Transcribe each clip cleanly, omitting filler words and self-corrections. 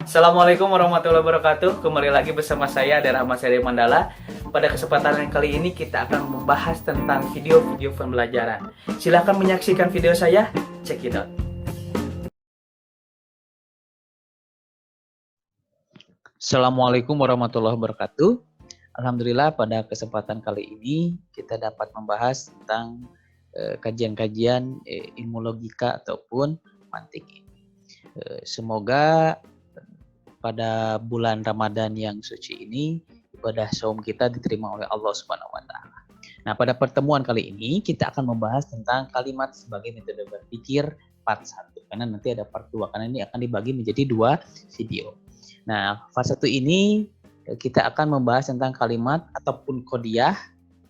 Assalamualaikum warahmatullahi wabarakatuh. Kembali lagi bersama saya Ade Rahmat Seri Mandala. Pada kesempatan yang kali ini kita akan membahas tentang video-video pembelajaran. Silahkan menyaksikan video saya. Check it out. Assalamualaikum warahmatullahi wabarakatuh. Alhamdulillah pada kesempatan kali ini kita dapat membahas tentang kajian-kajian ilmu logika ataupun mantik ini. Semoga pada bulan Ramadan yang suci ini ibadah saum kita diterima oleh Allah Subhanahu wa taala. Nah, pada pertemuan kali ini kita akan membahas tentang kalimat sebagai metode berpikir part 1 karena nanti ada part 2 karena ini akan dibagi menjadi 2 video. Nah, part 1 ini kita akan membahas tentang kalimat ataupun kodiah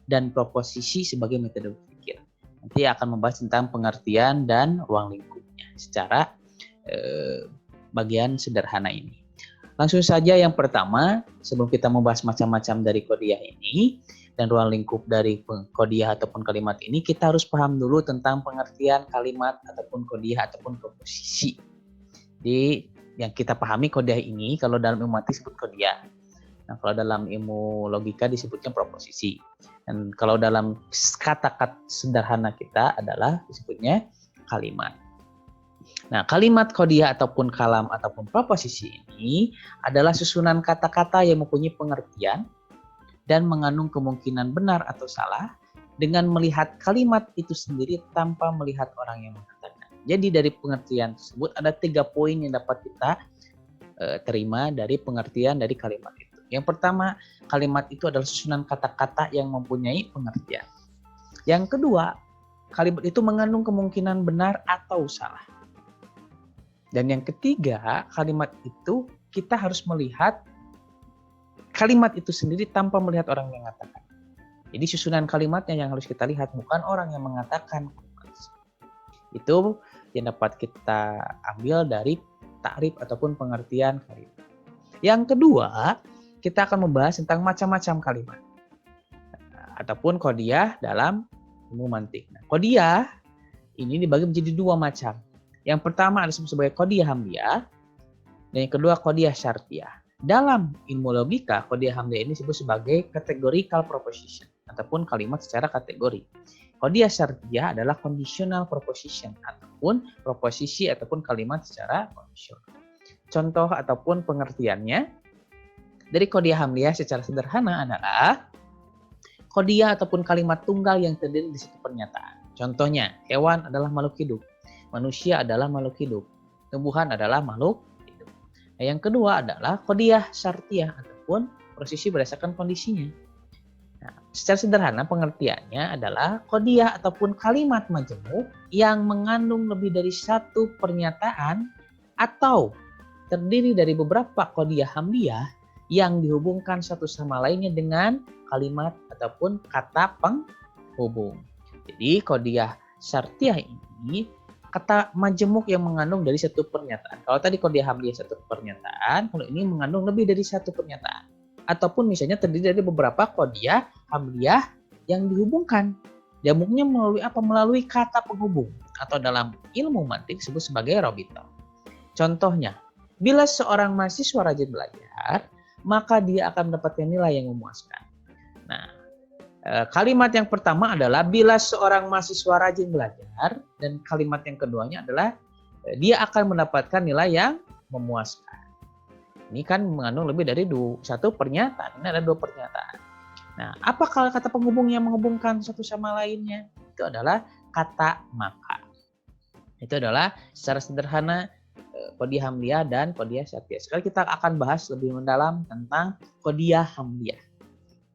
dan proposisi sebagai metode berpikir. Nanti akan membahas tentang pengertian dan ruang lingkupnya secara bagian sederhana ini. Langsung saja yang pertama, sebelum kita membahas macam-macam dari kodiah ini dan ruang lingkup dari kodiah ataupun kalimat ini, kita harus paham dulu tentang pengertian kalimat ataupun kodiah ataupun proposisi. Jadi yang kita pahami kodiah ini kalau dalam ilmu matematik disebut kodiah. Nah, kalau dalam ilmu logika disebutnya proposisi. Dan kalau dalam kata-kata sederhana kita adalah disebutnya kalimat. Nah, kalimat kodiah ataupun kalam ataupun proposisi ini adalah susunan kata-kata yang mempunyai pengertian dan mengandung kemungkinan benar atau salah dengan melihat kalimat itu sendiri tanpa melihat orang yang mengatakan. Jadi dari pengertian tersebut ada 3 poin yang dapat kita terima dari pengertian dari kalimat itu. Yang pertama, kalimat itu adalah susunan kata-kata yang mempunyai pengertian. Yang kedua, kalimat itu mengandung kemungkinan benar atau salah. Dan yang ketiga, kalimat itu kita harus melihat kalimat itu sendiri tanpa melihat orang yang mengatakan. Jadi susunan kalimatnya yang harus kita lihat, bukan orang yang mengatakan. Itu yang dapat kita ambil dari takrif ataupun pengertian kalimat. Yang kedua, kita akan membahas tentang macam-macam kalimat ataupun kodiah dalam ilmu mantik. Nah, kodiah ini dibagi menjadi 2 macam. Yang pertama ada disebut sebagai kodiah hamdiah dan yang kedua kodiah syartiyah. Dalam ilmu logika, kodiah hamdiah ini disebut sebagai categorical proposition ataupun kalimat secara kategori. Kodiah syartiyah adalah conditional proposition ataupun proposisi ataupun kalimat secara kondisional. Contoh ataupun pengertiannya dari kodiah hamdiah secara sederhana adalah kodiah ataupun kalimat tunggal yang terdiri dari satu pernyataan. Contohnya, hewan adalah makhluk hidup. Manusia adalah makhluk hidup, tumbuhan adalah makhluk hidup. Nah, yang kedua adalah kodiah syartiyah ataupun prosesi berdasarkan kondisinya. Nah, secara sederhana pengertiannya adalah kodiah ataupun kalimat majemuk yang mengandung lebih dari satu pernyataan atau terdiri dari beberapa kodiah hamdiah yang dihubungkan satu sama lainnya dengan kalimat ataupun kata penghubung. Jadi kodiah syartiyah ini kata majemuk yang mengandung dari satu pernyataan. Kalau tadi kodiah hamdiah satu pernyataan, kalau ini mengandung lebih dari satu pernyataan. Ataupun misalnya terdiri dari beberapa kodiah hamdiah yang dihubungkan. Jamuknya melalui apa? Melalui kata penghubung. Atau dalam ilmu mantik disebut sebagai robito. Contohnya, bila seorang mahasiswa rajin belajar, maka dia akan mendapatkan nilai yang memuaskan. Nah, kalimat yang pertama adalah bila seorang mahasiswa rajin belajar dan kalimat yang keduanya adalah dia akan mendapatkan nilai yang memuaskan. Ini kan mengandung lebih dari satu pernyataan. Ini ada 2 pernyataan. Nah, apa kalau kata penghubung yang menghubungkan satu sama lainnya? Itu adalah kata maka. Itu adalah secara sederhana kodiah hamdiah dan kodiah syartiyah. Sekarang kita akan bahas lebih mendalam tentang kodiah hamdiah.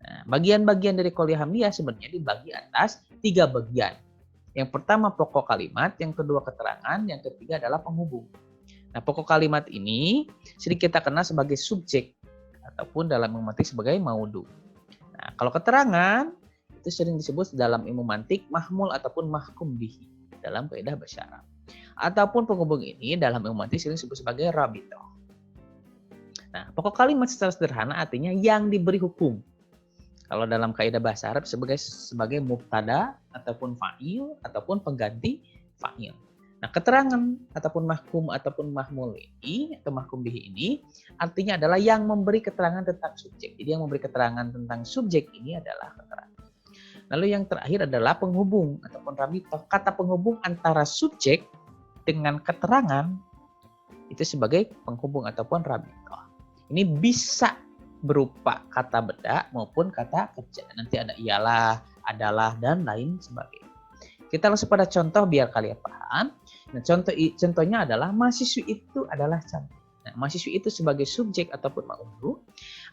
Nah, bagian-bagian dari kodiah hamdiah sebenarnya dibagi atas 3 bagian. Yang pertama pokok kalimat, yang kedua keterangan, yang ketiga adalah penghubung. Nah, pokok kalimat ini sering kita kenal sebagai subjek ataupun dalam ilmu mantik sebagai maudu. Nah, kalau keterangan itu sering disebut dalam ilmu mantik mahmul ataupun mahkum bihi dalam kaidah bahasa Arab. Ataupun penghubung ini dalam ilmu mantik sering disebut sebagai rabitoh. Nah, pokok kalimat secara sederhana artinya yang diberi hukum. Kalau dalam kaidah bahasa Arab sebagai mubtada ataupun fa'il ataupun pengganti fa'il. Nah, keterangan ataupun mahkum ataupun mahmul ini atau mahkum bihi ini artinya adalah yang memberi keterangan tentang subjek. Jadi yang memberi keterangan tentang subjek ini adalah keterangan. Lalu yang terakhir adalah penghubung ataupun rabitoh. Kata penghubung antara subjek dengan keterangan itu sebagai penghubung ataupun rabitoh. Ini bisa berupa kata beda maupun kata kerja. Nanti ada ialah, adalah, dan lain sebagainya. Kita langsung pada contoh biar kalian paham. Nah, contohnya adalah mahasiswi itu adalah cantik. Nah, mahasiswi itu sebagai subjek ataupun ma'udhu,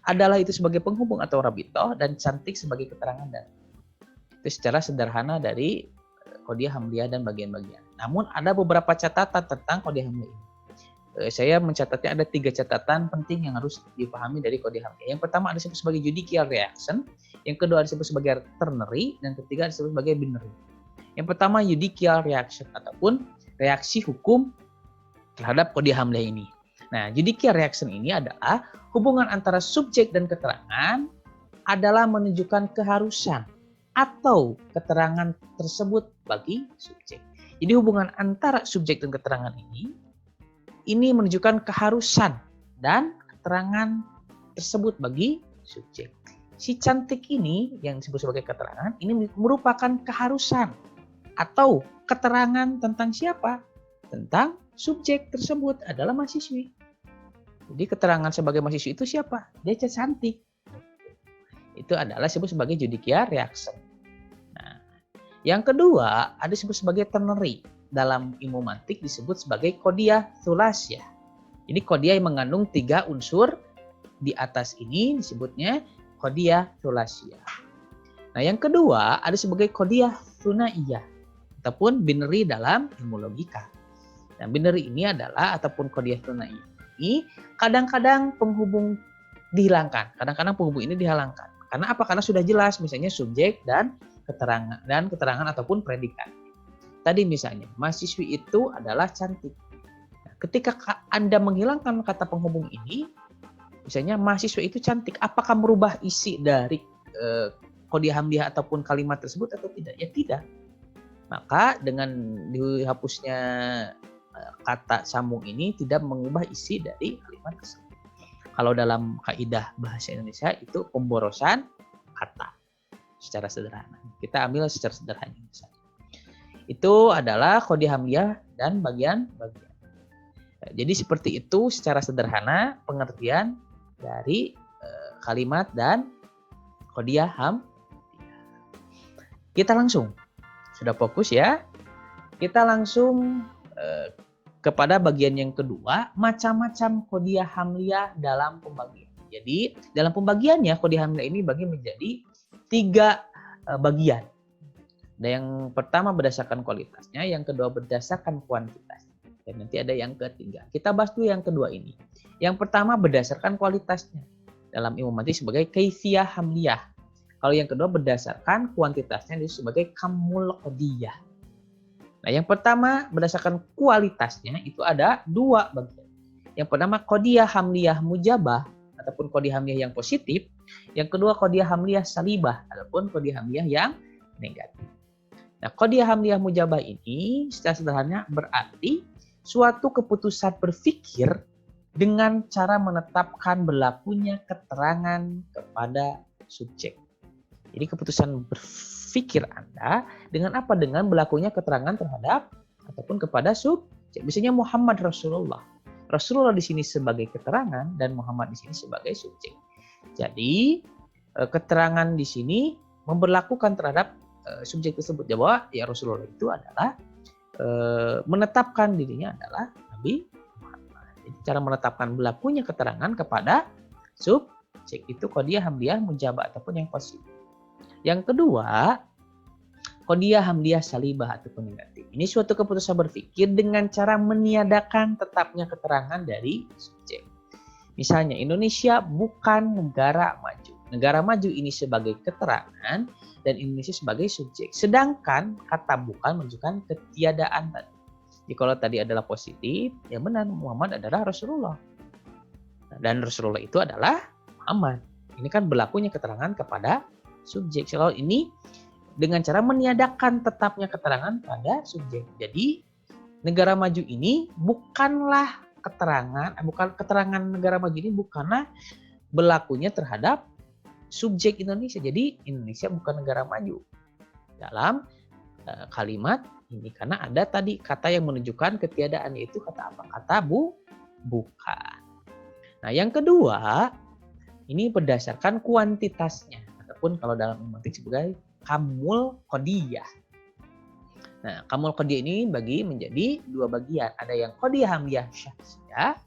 adalah itu sebagai penghubung atau rabitoh, dan cantik sebagai keterangan dan itu secara sederhana dari qadhiyah hamliyah dan bagian-bagian. Namun ada beberapa catatan tentang qadhiyah hamliyah ini. Saya mencatatnya ada 3 catatan penting yang harus dipahami dari qadhiyah hamliyah. Yang pertama disebut sebagai judicial reaction, yang kedua disebut sebagai ternary, dan ketiga disebut sebagai binary. Yang pertama judicial reaction ataupun reaksi hukum terhadap qadhiyah hamliyah ini. Nah, judicial reaction ini adalah hubungan antara subjek dan keterangan adalah menunjukkan keharusan atau keterangan tersebut bagi subjek. Jadi hubungan antara subjek dan keterangan ini menunjukkan keharusan dan keterangan tersebut bagi subjek. Si cantik ini yang disebut sebagai keterangan ini merupakan keharusan atau keterangan tentang siapa? Tentang subjek tersebut adalah mahasiswi. Jadi keterangan sebagai mahasiswi itu siapa? Dia cantik. Itu adalah disebut sebagai judicial reaction. Nah, yang kedua ada disebut sebagai ternary. Dalam ilmu mantik disebut sebagai qadhiyah thulatsiyah. Jadi qadhiyah yang mengandung 3 unsur di atas ini disebutnya qadhiyah thulatsiyah. Nah, yang kedua ada sebagai qadhiyah tsunaiyah ataupun binary dalam ilmu logika. Nah, binary ini adalah ataupun qadhiyah tsunaiyah ini kadang-kadang penghubung dihilangkan, kadang-kadang penghubung ini dihilangkan. Karena apa? Karena sudah jelas misalnya subjek dan keterangan ataupun predikat. Tadi misalnya mahasiswi itu adalah cantik. Nah, ketika Anda menghilangkan kata penghubung ini, misalnya mahasiswa itu cantik, apakah merubah isi dari qadhiyah hamliyah ataupun kalimat tersebut atau tidak? Ya tidak. Maka dengan dihapusnya kata sambung ini tidak mengubah isi dari kalimat tersebut. Kalau dalam kaidah bahasa Indonesia itu pemborosan kata secara sederhana. Kita ambil secara sederhana misalnya. Itu adalah qadhiyah hamliyah dan bagian-bagian. Jadi seperti itu secara sederhana pengertian dari kalimat dan qadhiyah hamliyah. Kita langsung, sudah fokus ya? Kita langsung kepada bagian yang kedua, macam-macam qadhiyah hamliyah dalam pembagian. Jadi dalam pembagiannya qadhiyah hamliyah ini dibagi menjadi 3 bagian. Dan yang pertama berdasarkan kualitasnya, yang kedua berdasarkan kuantitasnya, dan nanti ada yang ketiga. Kita bahas dulu yang kedua ini. Yang pertama berdasarkan kualitasnya. Dalam ilmu mantik sebagai kaifiyah hamliyah. Kalau yang kedua berdasarkan kuantitasnya itu sebagai kamul qadhiyah. Nah, yang pertama berdasarkan kualitasnya itu ada 2 bagian. Yang pertama qadhiyah hamliyah mujabah ataupun qadhiyah hamliyah yang positif. Yang kedua qadhiyah hamliyah salibah ataupun qadhiyah hamliyah yang negatif. Nah, qadhiyah hamliyah mujabah ini secara sederhana berarti suatu keputusan berpikir dengan cara menetapkan berlakunya keterangan kepada subjek. Jadi keputusan berpikir Anda dengan apa? Dengan berlakunya keterangan terhadap ataupun kepada subjek. Misalnya Muhammad Rasulullah. Rasulullah di sini sebagai keterangan dan Muhammad di sini sebagai subjek. Jadi keterangan di sini memberlakukan terhadap subjek tersebut, bahwa ya Rasulullah itu adalah menetapkan dirinya adalah Nabi Muhammad. Jadi cara menetapkan berlakunya keterangan kepada subjek itu qadhiyah hamliyah mujabah ataupun yang positif. Yang kedua, qadhiyah hamliyah salibah ataupun negatif. Ini suatu keputusan berpikir dengan cara meniadakan tetapnya keterangan dari subjek. Misalnya Indonesia bukan negara maju. Negara maju ini sebagai keterangan dan Indonesia sebagai subjek. Sedangkan kata bukan menunjukkan ketiadaan tadi. Jadi kalau tadi adalah positif, ya benar Muhammad adalah Rasulullah. Dan Rasulullah itu adalah Muhammad. Ini kan berlakunya keterangan kepada subjek. Kalau ini dengan cara meniadakan tetapnya keterangan pada subjek. Jadi negara maju ini bukan keterangan negara maju ini bukanlah berlakunya terhadap subjek Indonesia. Jadi Indonesia bukan negara maju dalam kalimat ini karena ada tadi kata yang menunjukkan ketiadaan, yaitu kata apa? Kata bukan. Nah, yang kedua ini berdasarkan kuantitasnya ataupun kalau dalam ilmuantik sebagai kamul qodiyah. Nah, kamul qodiyah ini bagi menjadi dua bagian. Ada yang qodiyah hamliyah syakhsiyah,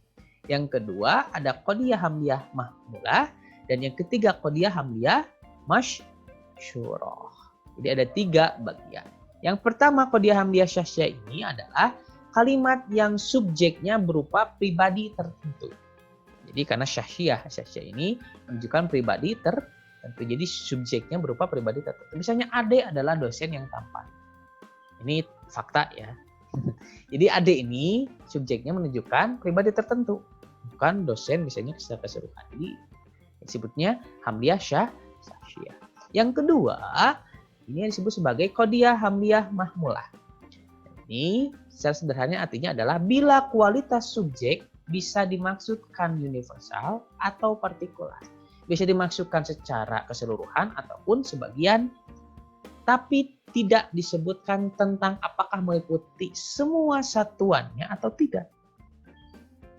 yang kedua ada qodiyah hamliyah mahmulah, dan yang ketiga qodiyah hamliyah masyhurah. Jadi ada 3 bagian. Yang pertama qodiyah hamliyah syakhsiyah ini adalah kalimat yang subjeknya berupa pribadi tertentu. Jadi karena syakhsiyah ini menunjukkan pribadi tertentu. Jadi subjeknya berupa pribadi tertentu. Misalnya Ade adalah dosen yang tampan. Ini fakta ya. Jadi Ade ini subjeknya menunjukkan pribadi tertentu, bukan dosen misalnya secara keseluruhan. Jadi disebutnya hamliyah syakhsiyah. Yang kedua, ini disebut sebagai qodiyah hamliyah mahmulah. Ini secara sederhana artinya adalah bila kualitas subjek bisa dimaksudkan universal atau partikular. Bisa dimaksudkan secara keseluruhan ataupun sebagian, tapi tidak disebutkan tentang apakah meliputi semua satuannya atau tidak.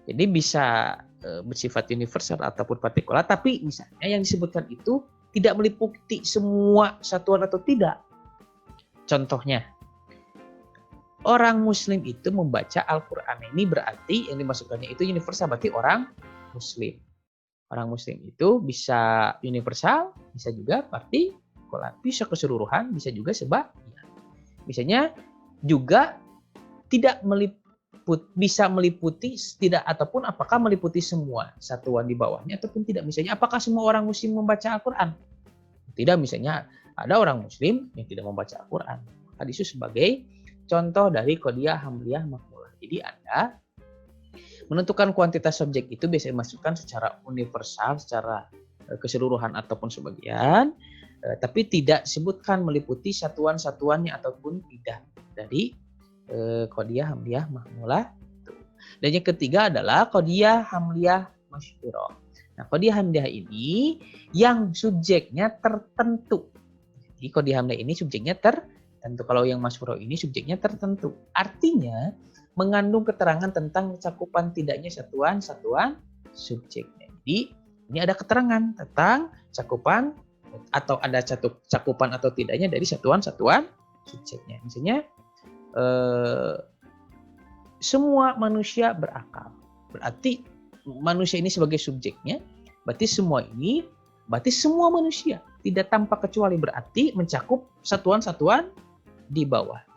Jadi bisa bersifat universal ataupun partikular, tapi misalnya yang disebutkan itu tidak meliputi semua satuan atau tidak. Contohnya, orang Muslim itu membaca Al-Quran. Ini berarti yang dimasukkannya itu universal, berarti orang Muslim. Orang Muslim itu bisa universal, bisa juga partikular, bisa keseluruhan, bisa juga sebagian. Misalnya juga tidak bisa meliputi tidak ataupun apakah meliputi semua satuan di bawahnya ataupun tidak. Misalnya apakah semua orang Muslim membaca Al-Quran? Tidak, misalnya ada orang Muslim yang tidak membaca Al-Quran. Maka itu sebagai contoh dari qodiyah hamliyah mahmulah. Jadi Anda menentukan kuantitas subjek itu biasanya dimasukkan secara universal, secara keseluruhan ataupun sebagian, tapi tidak disebutkan meliputi satuan-satuannya ataupun tidak dari qodiyah hamliyah mahmulah. Dan yang ketiga adalah qodiyah hamliyah masyhurah. Nah, qodiyah hamliyah ini yang subjeknya tertentu. Jadi qodiyah hamliyah ini subjeknya tertentu. Kalau yang masyhurah ini subjeknya tertentu. Artinya mengandung keterangan tentang cakupan tidaknya satuan-satuan subjeknya. Jadi ini ada keterangan tentang cakupan atau ada cakupan atau tidaknya dari satuan-satuan subjeknya. Misalnya semua manusia berakal. Berarti manusia ini sebagai subjeknya, berarti semua manusia tidak tanpa kecuali, berarti mencakup satuan-satuan di bawahnya.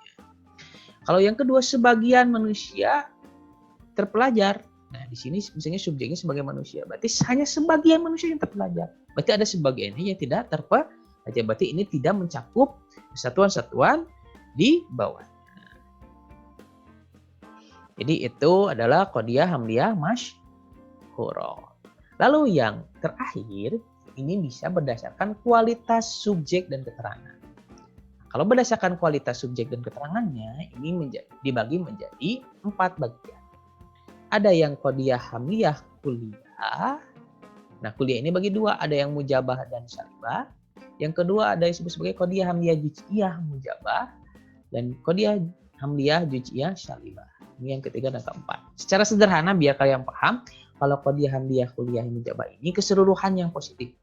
Kalau yang kedua sebagian manusia terpelajar. Nah, di sini misalnya subjeknya sebagai manusia, berarti hanya sebagian manusia yang terpelajar. Berarti ada sebagiannya yang tidak terpelajar. Berarti ini tidak mencakup satuan-satuan di bawah. Jadi itu adalah qodiyah hamliyah masyhurah. Lalu yang terakhir, ini bisa berdasarkan kualitas subjek dan keterangan. Kalau berdasarkan kualitas subjek dan keterangannya, ini dibagi menjadi 4 bagian. Ada yang qodiyah hamliyah kulliyah. Nah, kulliyah ini bagi 2, ada yang mujabah dan syalibah. Yang kedua ada yang disebut sebagai qodiyah hamliyah juz'iyah mujabah dan qodiyah hamliyah juz'iyah syalibah. Ini yang ketiga dan keempat. Secara sederhana biar kalian paham, kalau qodiyah hamliyah kulliyah mujabah ini keseluruhan yang positif.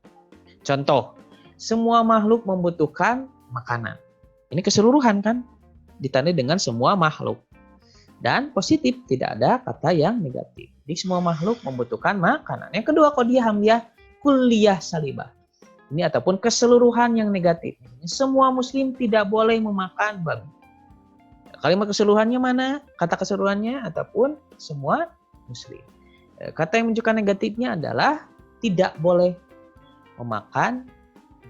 Contoh, semua makhluk membutuhkan makanan. Ini keseluruhan kan? Ditandai dengan semua makhluk. Dan positif, tidak ada kata yang negatif. Jadi semua makhluk membutuhkan makanan. Yang kedua, qodiyah hamliyah kulliyah salibah. Ini ataupun keseluruhan yang negatif. Semua muslim tidak boleh memakan babi. Kalimat keseluruhannya mana? Kata keseluruhannya ataupun semua muslim. Kata yang menunjukkan negatifnya adalah tidak boleh memakan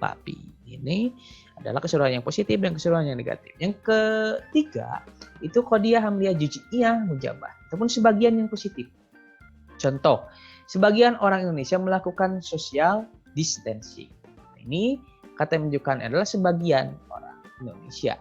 babi. Ini adalah keseluruhan yang positif dan keseluruhan yang negatif. Yang ketiga, itu qodiyah hamliyah juz'iyah mujabah ataupun sebagian yang positif. Contoh, sebagian orang Indonesia melakukan social distancing. Ini kata yang menunjukkan adalah sebagian orang Indonesia.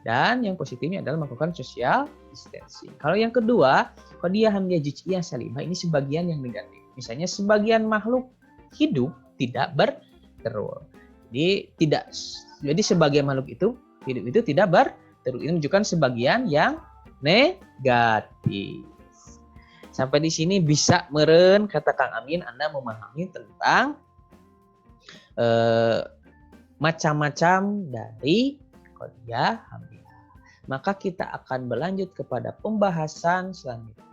Dan yang positifnya adalah melakukan social eksistensi. Kalau yang kedua, qadiyah hamzah juz'iyah salimah ini sebagian yang negatif. Misalnya sebagian makhluk hidup tidak bertelur. Jadi sebagian makhluk itu hidup itu tidak bertelur. Ini menunjukkan sebagian yang negatif. Sampai di sini bisa meren kata Kang Amin Anda memahami tentang macam-macam dari qadiyah hamzah. Maka kita akan berlanjut kepada pembahasan selanjutnya,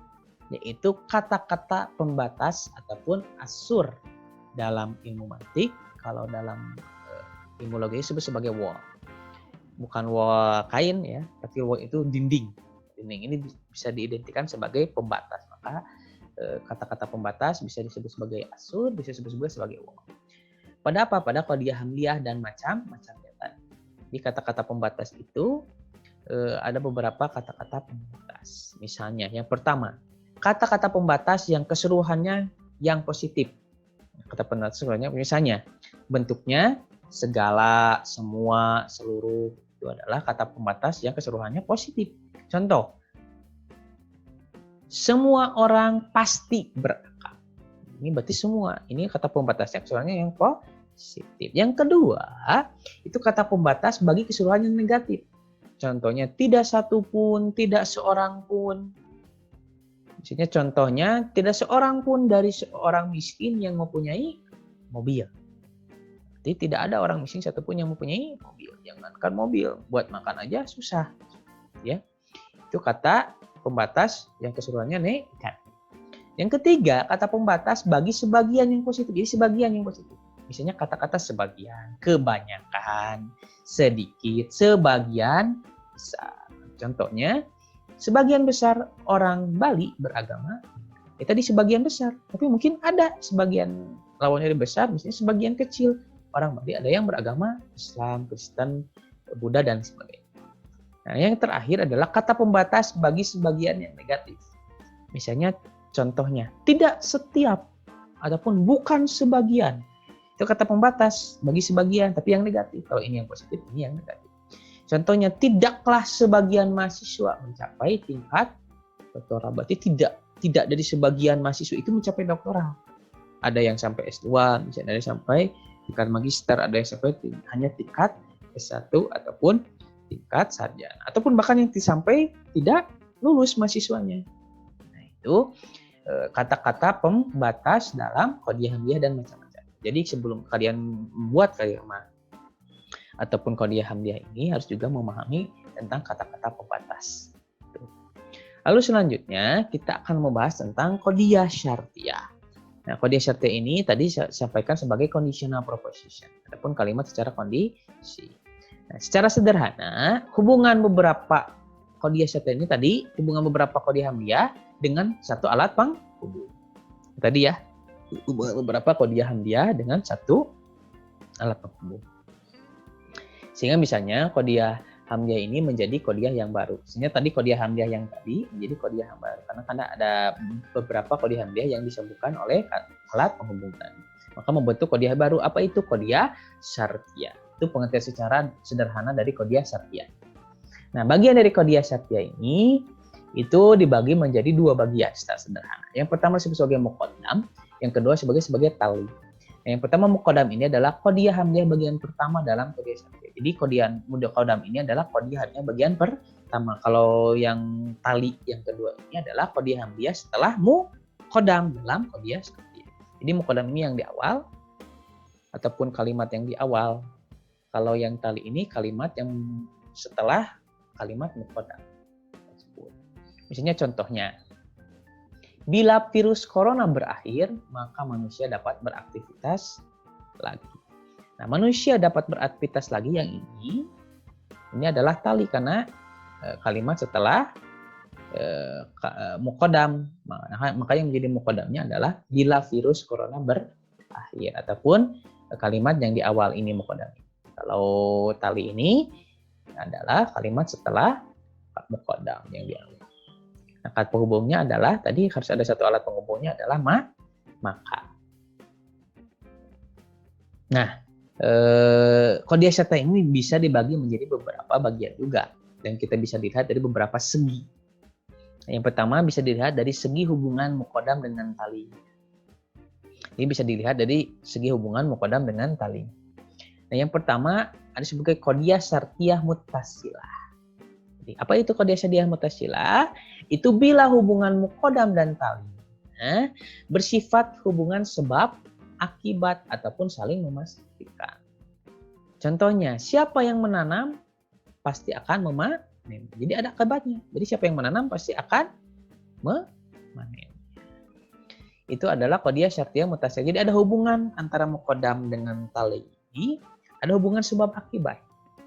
yaitu kata-kata pembatas ataupun asur dalam ilmu mantik. Kalau dalam ilmu logis disebut sebagai wall. Bukan wall kain ya, tapi wall itu dinding. Dinding ini bisa diidentikan sebagai pembatas. Maka kata-kata pembatas bisa disebut sebagai asur, bisa disebut sebagai wall. Pada apa? Pada qadiyah hamzah dan macam-macamnya tadi. Di kata-kata pembatas itu ada beberapa kata-kata pembatas. Misalnya yang pertama, kata-kata pembatas yang keseluruhannya yang positif. Kata pembatas sebenarnya misalnya bentuknya segala, semua, seluruh, itu adalah kata pembatas yang keseluruhannya positif. Contoh, semua orang pasti berakal. Ini berarti semua. Ini kata pembatasnya keseluruhannya yang positif. Yang kedua, itu kata pembatas bagi keseluruhan yang negatif. Contohnya, tidak satu pun, tidak seorang pun. Misalnya contohnya, tidak seorang pun dari seorang miskin yang mempunyai mobil. Jadi tidak ada orang miskin satupun yang mempunyai mobil. Jangankan mobil, buat makan aja susah. Ya, itu kata pembatas yang keseluruhannya negatif. Yang ketiga, kata pembatas bagi sebagian yang positif. Jadi sebagian yang positif. Misalnya kata-kata sebagian, kebanyakan, sedikit, sebagian besar. Contohnya, sebagian besar orang Bali beragama. Tadi sebagian besar, tapi mungkin ada sebagian lawannya besar, misalnya sebagian kecil. Orang Bali ada yang beragama Islam, Kristen, Buddha, dan sebagainya. Nah, yang terakhir adalah kata pembatas bagi sebagian yang negatif. Misalnya contohnya, tidak setiap ataupun bukan sebagian. Itu kata pembatas bagi sebagian, tapi yang negatif. Kalau ini yang positif, ini yang negatif. Contohnya, tidaklah sebagian mahasiswa mencapai tingkat doktoral. Berarti tidak dari sebagian mahasiswa itu mencapai doktoral. Ada yang sampai S2, misalnya ada yang sampai tingkat magister, ada yang sampai hanya tingkat S1 ataupun tingkat sarjana, ataupun bahkan yang sampai tidak lulus mahasiswanya. Nah, itu kata-kata pembatas dalam qadiyah hamzah dan macam-macam. Jadi sebelum kalian membuat kalimat ataupun qadiyah hamzah ini harus juga memahami tentang kata-kata pembatas. Lalu selanjutnya kita akan membahas tentang qadiyah syartiyah. Nah, qadiyah syartiyah ini tadi saya sampaikan sebagai conditional proposition ataupun kalimat secara kondisi. Nah, secara sederhana, hubungan beberapa qadiyah syartiyah ini tadi, hubungan beberapa qadiyah hamzah dengan satu alat penghubung. Tadi ya, hubungan beberapa qadiyah hamzah dengan satu alat penghubung. Sehingga misalnya qadiyah hamzah ini menjadi qadiyah yang baru. Misalnya tadi qadiyah hamzah yang tadi menjadi qadiyah yang baru karena ada beberapa qadiyah hamzah yang disebutkan oleh alat penghubung tadi. Maka membentuk qadiyah baru. Apa itu qadiyah syartiyah? Itu pengertian secara sederhana dari qadiyah syartiyah. Nah, bagian dari qadiyah syartiyah ini itu dibagi menjadi dua bagian secara sederhana. Yang pertama sebagai muqaddam, yang kedua sebagai tali. Nah, yang pertama muqaddam ini adalah qadiyah hamzah bagian pertama dalam qadiyah syartiyah. Jadi qadiyah muqaddam ini adalah qadiyah hamzah bagian pertama. Kalau yang tali yang kedua ini adalah qadiyah hamzah setelah muqaddam dalam qadiyah syartiyah. Jadi muqaddam ini yang di awal ataupun kalimat yang di awal. Kalau yang tali ini kalimat yang setelah kalimat muqaddam tersebut. Misalnya contohnya, bila virus corona berakhir, maka manusia dapat beraktivitas lagi. Nah, manusia dapat beraktivitas lagi yang ini adalah tali karena kalimat setelah muqaddam. Maka yang menjadi muqaddamnya adalah bila virus corona berakhir ataupun kalimat yang di awal ini muqaddam. Kalau tali ini adalah kalimat setelah muqaddam yang di awal. Nah, alat penghubungnya adalah tadi harus ada satu alat penghubungnya adalah maka. Nah, qadiyah syartiyah ini bisa dibagi menjadi beberapa bagian juga dan kita bisa lihat dari beberapa segi. Yang pertama bisa dilihat dari segi hubungan mukodam dengan tali. Ini bisa dilihat dari segi hubungan mukodam dengan tali. Nah, yang pertama ada sebagai qadiyah syartiyah muttasilah. Jadi, apa itu qadiyah syartiyah muttasilah? Itu bila hubungan mukodam dan tali bersifat hubungan sebab, akibat, ataupun saling memastikan. Contohnya, siapa yang menanam pasti akan memanen. Jadi ada akibatnya. Jadi siapa yang menanam pasti akan memanen. Itu adalah qadiyah syartiyah muttasilah. Jadi ada hubungan antara mukodam dengan tali ini, ada hubungan sebab akibat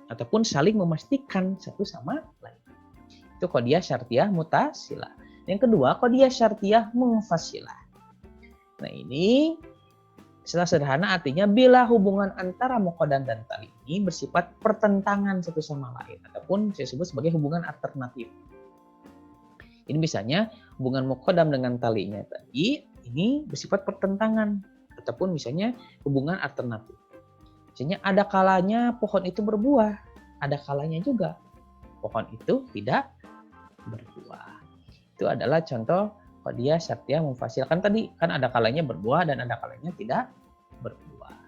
ataupun saling memastikan satu sama lain. Itu qadiyah syartiyah muttasilah. Yang kedua, qadiyah syartiyah munfasilah. Nah, ini secara sederhana artinya bila hubungan antara mukodam dan tali ini bersifat pertentangan satu sama lain ataupun saya sebut sebagai hubungan alternatif. Ini misalnya hubungan mukodam dengan talinya tadi ini bersifat pertentangan ataupun misalnya hubungan alternatif. Misalnya ada kalanya pohon itu berbuah, ada kalanya juga pohon itu tidak berbuah. Itu adalah contoh qadiyah syartiyah munfasilah. Kan tadi kan ada kalanya berbuah dan ada kalanya tidak berbuah.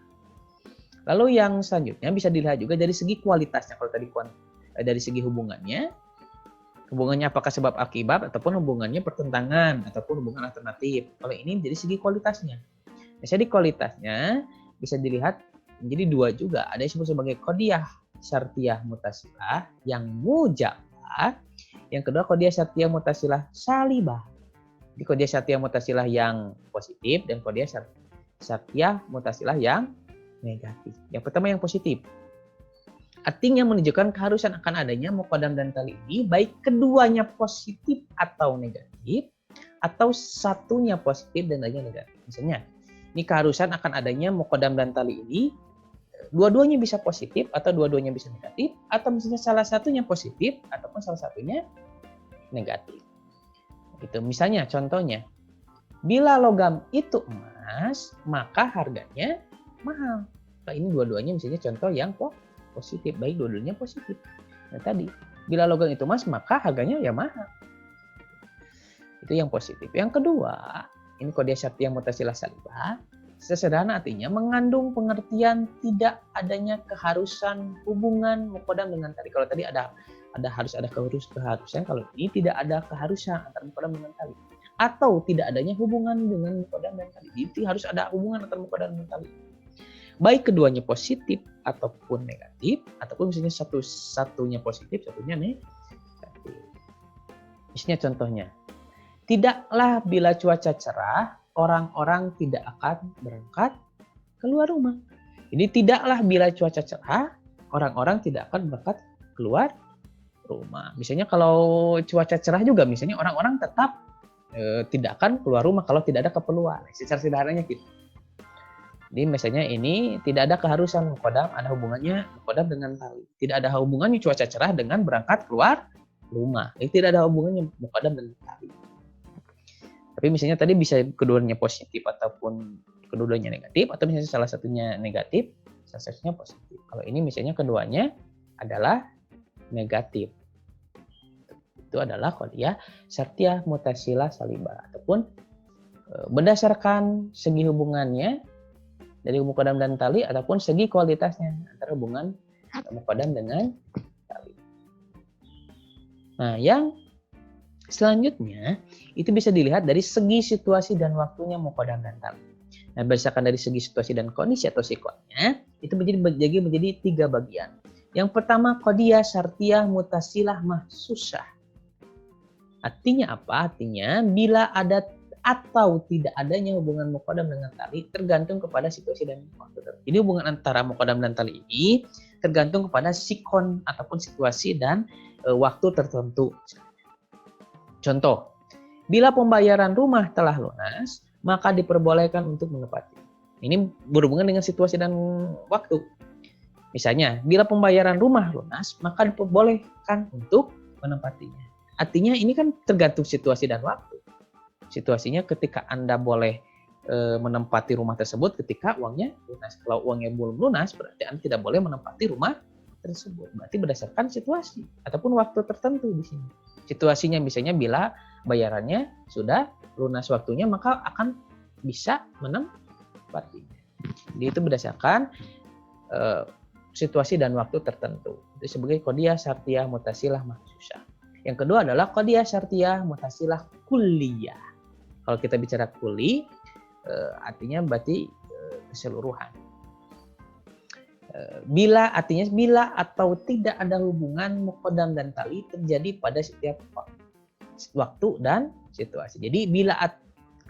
Lalu yang selanjutnya bisa dilihat juga dari segi kualitasnya. Kalau tadi dari segi hubungannya apakah sebab akibat ataupun hubungannya pertentangan ataupun hubungan alternatif. Kalau ini dari segi kualitasnya. Jadi kualitasnya bisa dilihat menjadi dua juga. Ada yang disebut sebagai qadiyah syartiyah muttasilah yang mujabah. Yang kedua qadiyah syartiyah muttasilah salibah. Di qadiyah syartiyah muttasilah yang positif dan qadiyah syartiyah muttasilah yang negatif. Yang pertama yang positif. Artinya menunjukkan keharusan akan adanya mukodam dan tali ini baik keduanya positif atau negatif atau satunya positif dan lainnya negatif. Misalnya, ini keharusan akan adanya mukodam dan tali ini dua-duanya bisa positif atau dua-duanya bisa negatif atau misalnya salah satunya positif ataupun salah satunya negatif. Itu misalnya contohnya, bila logam itu emas, maka harganya mahal. Nah, ini dua-duanya misalnya contoh yang positif, baik dua-duanya positif. Nah tadi, bila logam itu emas, maka harganya ya mahal. Itu yang positif. Yang kedua, ini qadiyah syartiyah muttasilah salibah. Sesederhana artinya mengandung pengertian tidak adanya keharusan hubungan mukodam dengan tali. Kalau tadi harus ada keharusan, kalau ini tidak ada keharusan antara mukodam dengan tali. Atau tidak adanya hubungan dengan mukodam dan tali. Jadi harus ada hubungan antara mukodam dan tali. Baik keduanya positif ataupun negatif, ataupun misalnya satunya positif, satunya negatif. Misalnya contohnya, tidaklah bila cuaca cerah, orang-orang tidak akan berangkat keluar rumah. Jadi tidaklah bila cuaca cerah, orang-orang tidak akan berangkat keluar rumah. Misalnya kalau cuaca cerah juga, misalnya orang-orang tetap tidak akan keluar rumah kalau tidak ada keperluan. Secara sederhananya gitu. Jadi misalnya ini tidak ada keharusan mukodam, ada hubungannya mukodam dengan tali. Tidak ada hubungannya cuaca cerah dengan berangkat keluar rumah. Jadi tidak ada hubungannya mukodam dengan tali. Tapi misalnya tadi bisa keduanya positif ataupun keduanya negatif, atau misalnya salah satunya negatif, salah satunya positif. Kalau ini misalnya keduanya adalah negatif. Itu adalah qadiyah syartiyah muttasilah salibah. Ataupun berdasarkan segi hubungannya dari mukodam dan tali ataupun segi kualitasnya antara hubungan mukodam dengan tali. Nah, yang selanjutnya itu bisa dilihat dari segi situasi dan waktunya mukodam dan tali. Nah, berdasarkan dari segi situasi dan kondisi atau sikonnya itu menjadi tiga bagian. Yang pertama qadiyah syartiyah muttasilah mahsusah. Artinya apa? Artinya bila ada atau tidak adanya hubungan mukodam dengan tali tergantung kepada situasi dan waktu. Jadi hubungan antara mukodam dan tali ini tergantung kepada sikon ataupun situasi dan waktu tertentu. Contoh, bila pembayaran rumah telah lunas, maka diperbolehkan untuk menepati. Ini berhubungan dengan situasi dan waktu. Misalnya, bila pembayaran rumah lunas, maka diperbolehkan untuk menepatinya. Artinya ini kan tergantung situasi dan waktu. Situasinya ketika Anda boleh menempati rumah tersebut ketika uangnya lunas. Kalau uangnya belum lunas, berarti Anda tidak boleh menempati rumah tersebut. Berarti berdasarkan situasi ataupun waktu tertentu di sini. Situasinya misalnya bila bayarannya sudah lunas waktunya, maka akan bisa menempatinya. Jadi itu berdasarkan situasi dan waktu tertentu. Itu sebagai qadiyah syartiyah mutasilah mahsusah. Yang kedua adalah qadiyah syartiyah mutasilah kulliyah. Kalau kita bicara kulli, artinya berarti keseluruhan. Bila artinya bila atau tidak ada hubungan muqaddam dan tali terjadi pada setiap waktu dan situasi. Jadi bila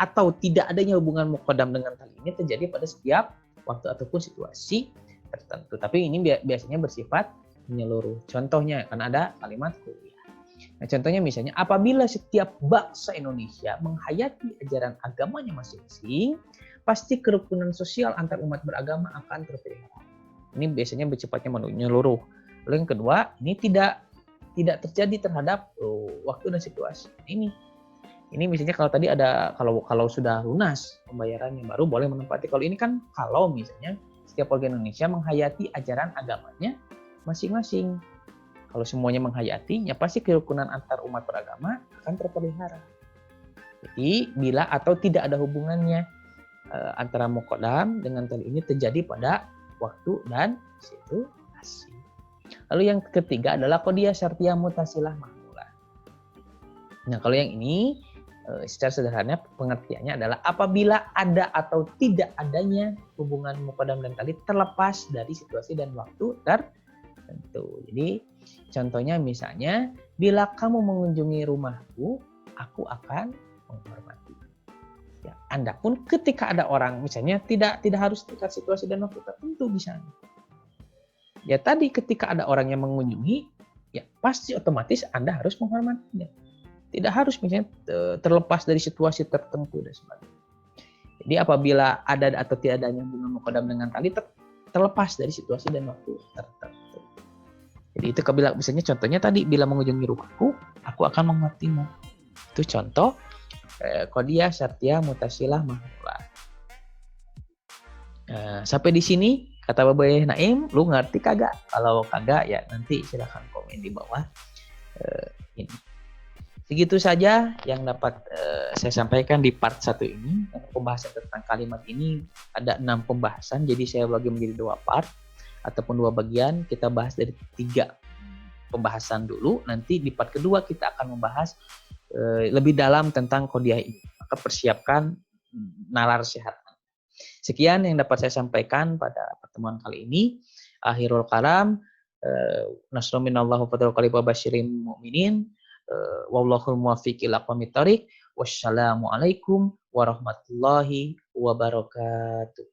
atau tidak adanya hubungan muqaddam dengan tali ini terjadi pada setiap waktu ataupun situasi tertentu. Tapi ini biasanya bersifat menyeluruh. Contohnya kan ada kalimat kuliah. Nah, contohnya misalnya apabila setiap bangsa Indonesia menghayati ajaran agamanya masing-masing, pasti kerukunan sosial antar umat beragama akan terpelihara. Ini biasanya bersifatnya menyeluruh. Lalu yang kedua, ini tidak terjadi terhadap waktu dan situasi. Ini misalnya kalau tadi ada kalau sudah lunas pembayaran yang baru boleh menempati. Kalau ini kan kalau misalnya setiap warga Indonesia menghayati ajaran agamanya masing-masing. Kalau semuanya menghayati, ya pasti kerukunan antar umat beragama akan terpelihara. Jadi bila atau tidak ada hubungannya antara muqaddam dengan tali ini terjadi pada waktu dan situasi. Lalu yang ketiga adalah qadiyah syartiyah mutasilah mahmulah. Nah, kalau yang ini secara sederhana pengertiannya adalah apabila ada atau tidak adanya hubungan muqaddam dan tali terlepas dari situasi dan waktu tertentu. Jadi contohnya misalnya bila kamu mengunjungi rumahku, aku akan menghormati. Ya, Anda pun ketika ada orang misalnya tidak harus terikat situasi dan waktu tertentu di sana. Ya tadi ketika ada orang yang mengunjungi, ya pasti otomatis Anda harus menghormatinya. Tidak harus misalnya terlepas dari situasi tertentu dan sebagainya. Jadi apabila ada atau tidak adanya hubungan muqaddam dengan tali terlepas dari situasi dan waktu tertentu. Jadi itu misalnya contohnya tadi bila mengunjungi rumahku, aku akan menghormatimu. Itu contoh qadiyah syartiyah mutasilah mahmulah. Sampai di sini kata Bapak Naim, lu ngerti kagak? Kalau kagak ya nanti silahkan komen di bawah ini. Segitu saja yang dapat saya sampaikan di part 1 ini. Pembahasan tentang kalimat ini ada 6 pembahasan, jadi saya bagi menjadi 2 part ataupun 2 bagian. Kita bahas dari 3 pembahasan dulu. Nanti di part kedua kita akan membahas lebih dalam tentang qadiyah ini. Maka persiapkan nalar sehat. Sekian yang dapat saya sampaikan pada pertemuan kali ini. Akhirul kalam. Nasrun minallahu wa basyirin mu'minin. Wallahul muwaffiq ila aqwamit thoriq. Wassalamualaikum warahmatullahi wabarakatuh.